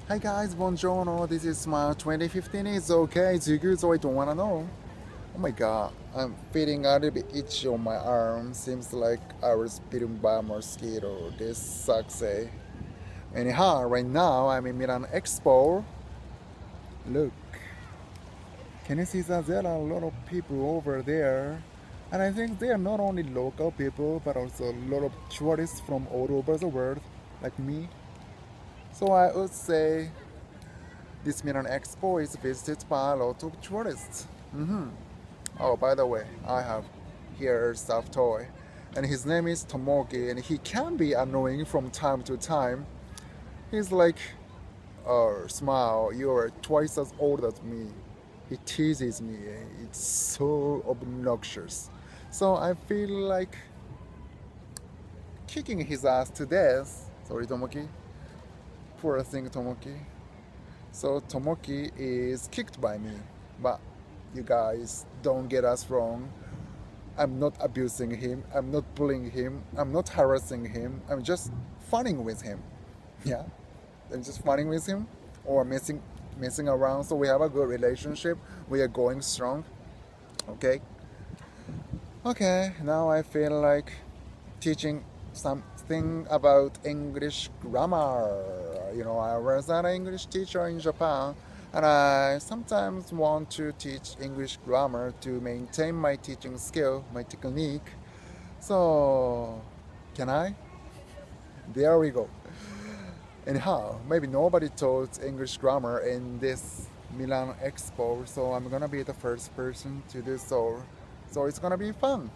Hi guys, buongiorno. This is my 2015. It's okay. It's good, so I don't wanna know. Oh my god, I'm feeling a little bit itchy on my arm. Seems like I was bitten by a mosquito. This sucks, eh? Anyhow, right now I'm in Milano Expo. Look, can you see that there are a lot of people over there? And I think they are not only local people, but also a lot of tourists from all over the world, like me. So I would say this Milano Expo is visited by a lot of tourists. Oh, by the way, I have here a stuffed toy, and his name is Tomoki, and he can be annoying from time to time. He's like, oh, smile, you are twice as old as me. He teases me, it's so obnoxious. So I feel like kicking his ass to death. Sorry, Tomoki. Poor thing, Tomoki. So Tomoki is kicked by me, but you guys don't get us wrong. I'm not abusing him, I'm not bullying him, I'm not harassing him, I'm just funning with him. Yeah, I'm just funning with him or messing around, so we have a good relationship, we are going strong. Okay, now I feel like teaching something about English grammar. You know, I was an English teacher in Japan, and I sometimes want to teach English grammar to maintain my teaching skill, my technique. So, can I? There we go. Anyhow, maybe nobody taught English grammar in this Milan Expo, so I'm gonna be the first person to do so. So it's gonna be fun.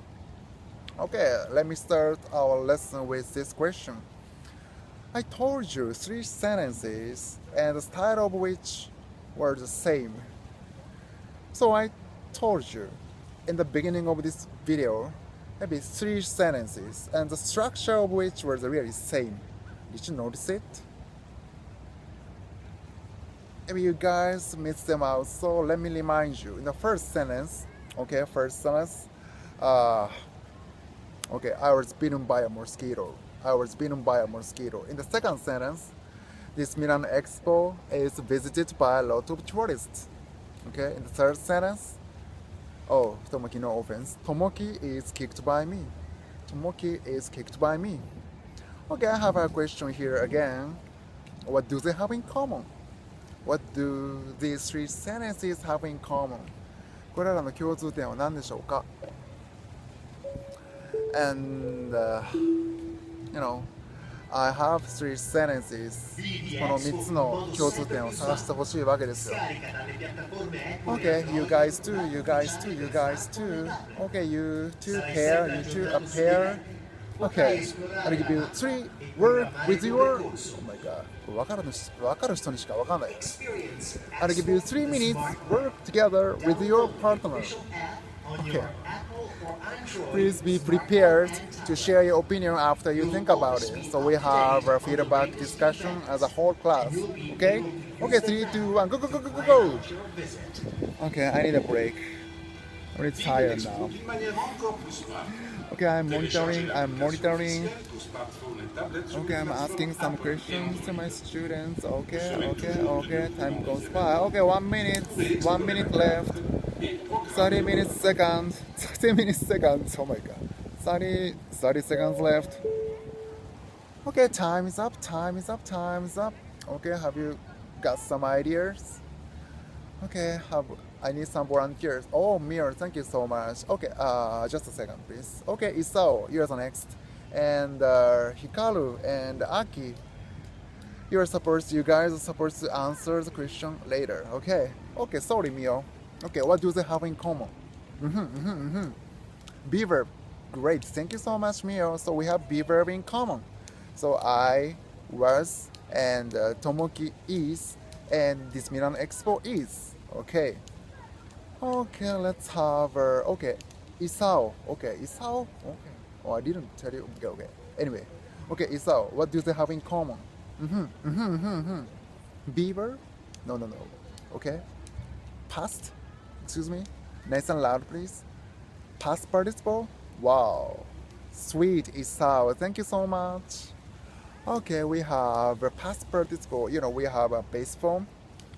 Okay, let me start our lesson with this question. I told you three sentences, and the style of which were the same. So I told you in the beginning of this video, maybe three sentences, and the structure of which were the really same. Did you notice it? Maybe you guys missed them out, so let me remind you. In the first sentence, uh, I was bitten by a mosquito. I was bitten by a mosquito. In the second sentence, this Milan Expo is visited by a lot of tourists. Okay, in the third sentence, oh, Tomoki, no offense. Tomoki is kicked by me. Tomoki is kicked by me. Okay, I have a question here again. What do they have in common? What do these three sentences have in common? これらの共通点は何でしょうか? And you know, I have three sentences. この3つの共通点を探してほしいわけですよ。Okay, you guys too, you guys too, you guys too. Okay, you two pair, you two a pair. Okay, I'll give you three words with your... Oh my god, 分かる人にしか分かんない。I'll give you 3 minutes work together with your partner. Okay. Please be prepared to share your opinion after you think about it. So we have a feedback discussion as a whole class. Okay? Okay, 3, 2, 1, go, go, go, go, go, go! Okay, I need a break. I'm really tired now. Okay, I'm monitoring. Okay, I'm asking some questions to my students. Okay, time goes by. Okay, 1 minute left. 30 minutes seconds. Oh my god. 30 seconds left. Okay, time is up. Okay, have you got some ideas? Okay, I need some volunteers. Oh, Mir, thank you so much. Okay, just a second, please. Okay, Isao, you're the next. And Hikaru and Aki, you guys are supposed to answer the question later. Okay, sorry, Mio. Okay, what do they have in common? Beaver, great. Thank you so much, Mio. So we have beaver in common. So I was, and Tomoki is, and this Milan Expo is. Okay, let's have, Isao. Okay, Isao. Okay. Oh, I didn't tell you. Okay. Anyway, okay, Isao, what do they have in common? Beaver? No. Okay. Past? Excuse me. Nice and loud, please. Past participle? Wow. Sweet, Isao. Thank you so much. Okay, we have a past participle. We have a base form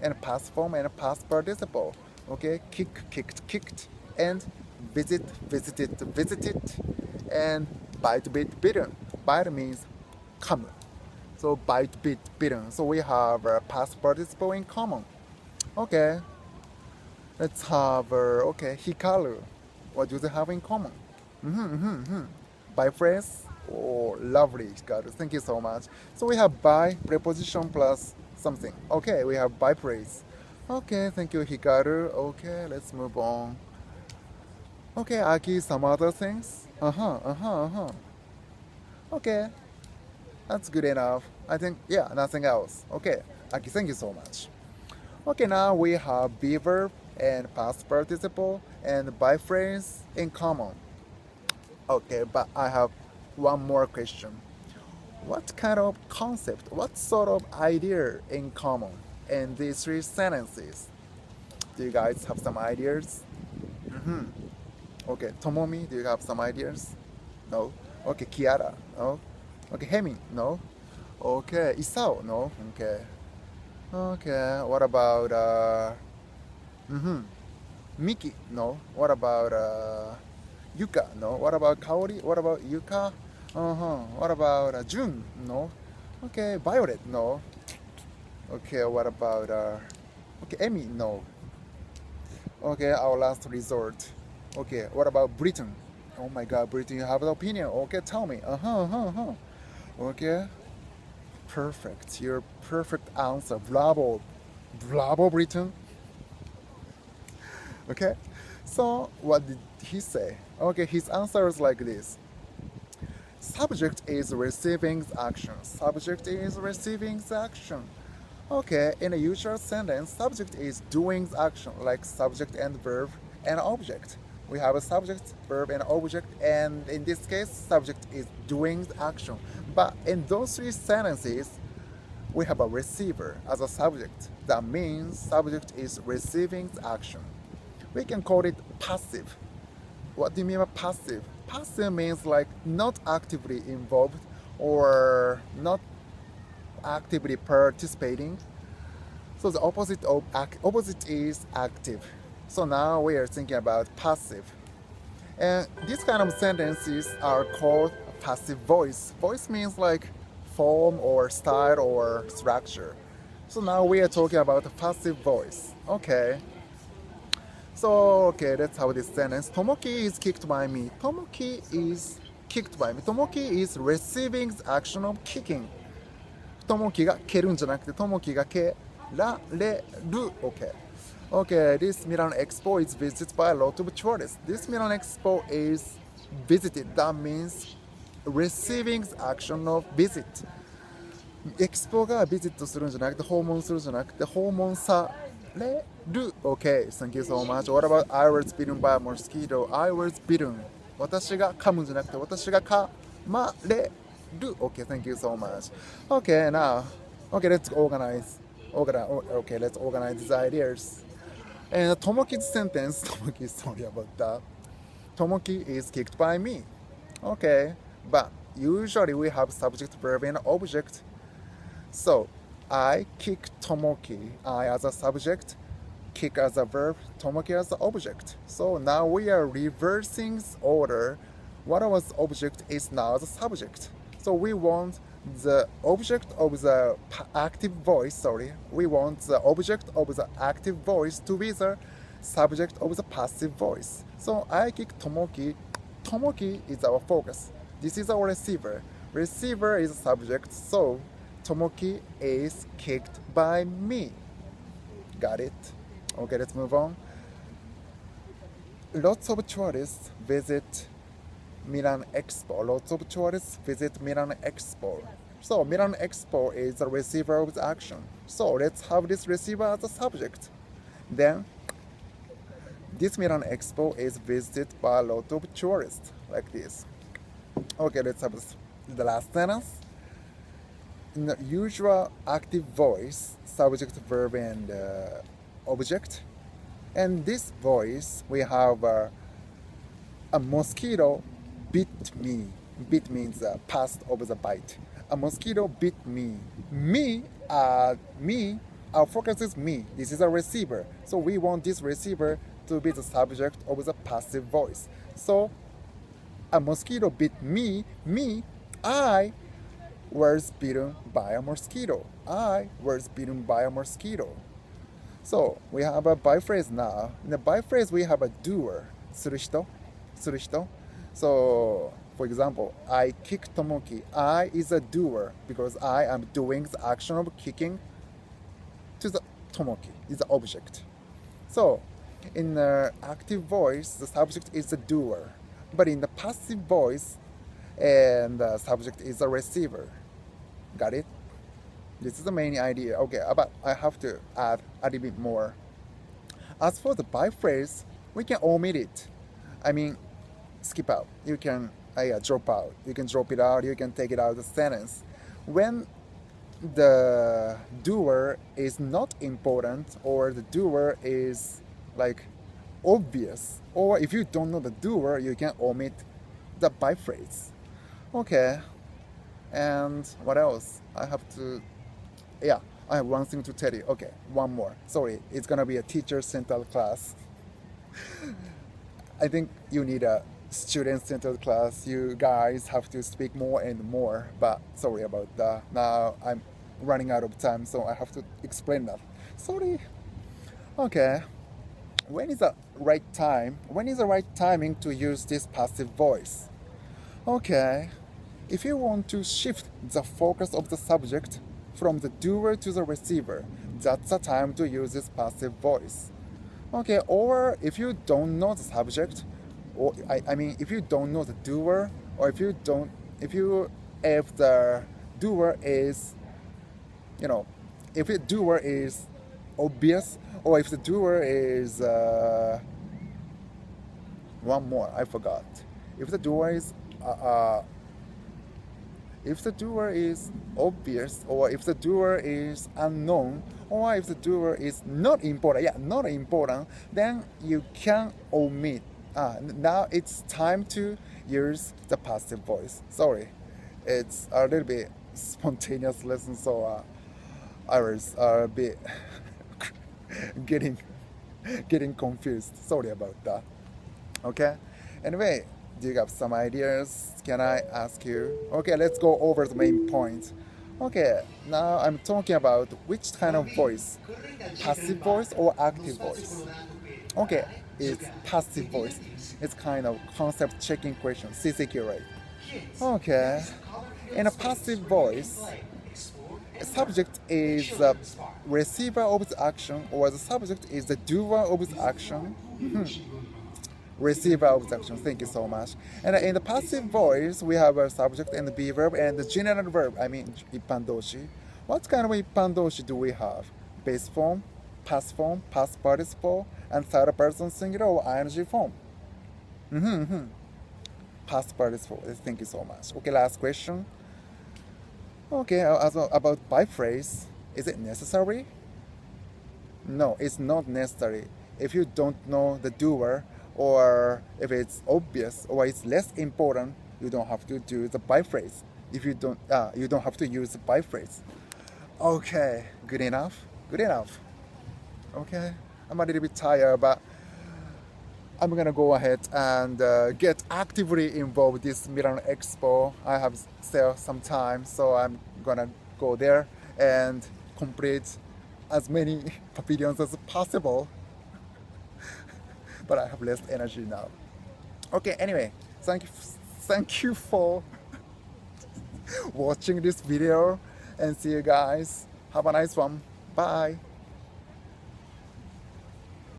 and past form and a past participle. Okay, kick, kicked, kicked, and visit, visited, visited, and bite, bit, bitten. Bite means come. So bite, bit, bitten. So we have a past participle in common. Okay, let's have okay, hikaru. What do they have in common? By phrase. Oh, lovely, hikaru. Thank you so much. So we have by preposition plus something. Okay, we have by phrase. Okay, thank you, hikaru. Okay, let's move on. Okay, Aki, some other things. Okay, that's good enough. I think, yeah, nothing else. Okay, Aki, thank you so much. Okay, now we have be verb and past participle and by phrase in common. Okay, but I have one more question. What kind of concept, what sort of idea in common in these three sentences? Do you guys have some ideas? Okay, Tomomi, do you have some ideas? No? Okay, Kiara, no? Okay, Hemi, no? Okay, Isao, no? Okay. Okay, what about Miki? No. What about Yuka? No. What about Kaori? What about Yuka? What about Jun? No. Okay, Violet? No. Okay, what about okay, Emi? No. Okay, our last resort. Okay, what about Britain? Oh my God, Britain, you have an opinion? Okay, tell me. Okay. Perfect. Your perfect answer. Bravo. Bravo, Britain. Okay. So what did he say? Okay, his answer is like this. Subject is receiving action. Subject is receiving action. Okay, in a usual sentence, subject is doing action, like subject and verb and object. We have a subject, verb, and object, and in this case, subject is doing action. But in those three sentences, we have a receiver as a subject. That means subject is receiving action. We can call it passive. What do you mean by passive? Passive means like not actively involved or not actively participating. So the opposite is active. So now we are thinking about passive. And these kind of sentences are called passive voice. Voice means like form or style or structure. So now we are talking about passive voice. Okay. So, okay, let's have this sentence. Tomoki is kicked by me. Tomoki is kicked by me. Tomoki is receiving the action of kicking. ともきが蹴るんじゃなくて、ともきが蹴られる。Okay. Okay, this Milano Expo is visited by a lot of tourists. This Milano Expo is visited. That means receiving the action of visit. エクスポがビジットするんじゃなくて、訪問するんじゃなくて、訪問される。Okay, thank you so much. What about I was bitten by a mosquito? I was bitten. 私が噛むんじゃなくて、私が噛まれる。Okay, thank you so much. Okay, now, okay, let's organize. Okay, let's organize these ideas. And Tomoki's sentence, Tomoki, sorry about that. Tomoki is kicked by me. Okay, but usually we have subject, verb, and object. So, I kick Tomoki. I as a subject, kick as a verb, Tomoki as an object. So now we are reversing order. What was object is now the subject. So we want the object of the active voice, we want the object of the active voice to be the subject of the passive voice. So I kick Tomoki. Tomoki is our focus. This is our receiver. Receiver is subject, so Tomoki is kicked by me. Got it? Okay, let's move on. Lots of tourists visit Milano Expo. Lots of tourists visit Milano Expo. So Milano Expo is the receiver of the action. So let's have this receiver as a subject. Then this Milano Expo is visited by a lot of tourists, like this. Okay, let's have the last sentence. In the usual active voice, subject, verb, and object. And this voice, we have a mosquito bit me. Bit means past of the bite. A mosquito bit me. Me, our focus is me. This is a receiver. So we want this receiver to be the subject of the passive voice. So a mosquito bit me, I was bitten by a mosquito. I was bitten by a mosquito. So we have a by phrase now. In the by phrase we have a doer. する人. So for example, I kick Tomoki. I is a doer because I am doing the action of kicking to the Tomoki, is the object. So in the active voice, the subject is the doer. But in the passive voice, and the subject is the receiver. Got it? This is the main idea. Okay, but I have to add a little bit more. As for the by phrase, we can omit it. I mean, skip out. You can drop out. You can drop it out. You can take it out of the sentence. When the doer is not important, or the doer is like obvious, or if you don't know the doer, you can omit the by phrase. Okay, and what else? I have one thing to tell you. Okay, one more. Sorry, it's gonna be a teacher-centered class. I think you need a student-centered class. You guys have to speak more and more, but sorry about that. Now I'm running out of time, so I have to explain that. Sorry. Okay. When is the right time? When is the right timing to use this passive voice? Okay. If you want to shift the focus of the subject from the doer to the receiver, that's the time to use this passive voice. Okay, or if you don't know the subject, or if you don't know the doer, or if the doer is, if the doer is obvious, or if the doer is one more, I forgot. If the doer is obvious, or if the doer is unknown, or if the doer is not important, then you can omit. Now it's time to use the passive voice. Sorry, it's a little bit spontaneous lesson, so I was a bit getting confused. Sorry about that. Okay. Anyway, do you have some ideas? Can I ask you? Okay, let's go over the main point. Okay, now I'm talking about which kind of voice, passive voice or active voice. Okay, it's passive voice. It's kind of concept checking question, CCQ, right? Okay, in a passive voice, the subject is the receiver of the action, or the subject is the doer of the action. Receiver of the action. Thank you so much. And in the passive voice, we have a subject and the be verb and the general verb. I mean, ippandoshi. What kind of ippandoshi do we have? Base form, past participle, and third person singular or ing form. Past participle. Thank you so much. Okay, last question. Okay, about by phrase, is it necessary? No, it's not necessary. If you don't know the doer, or if it's obvious or it's less important, you don't have to do the by phrase. If you don't have to use the by phrase. Okay, good enough. Okay, I'm a little bit tired, but I'm gonna go ahead and get actively involved this Milano Expo. I have still some time, so I'm gonna go there and complete as many pavilions as possible. But I have less energy now. Okay, anyway, thank you for watching this video, and see you guys. Have a nice one. Bye.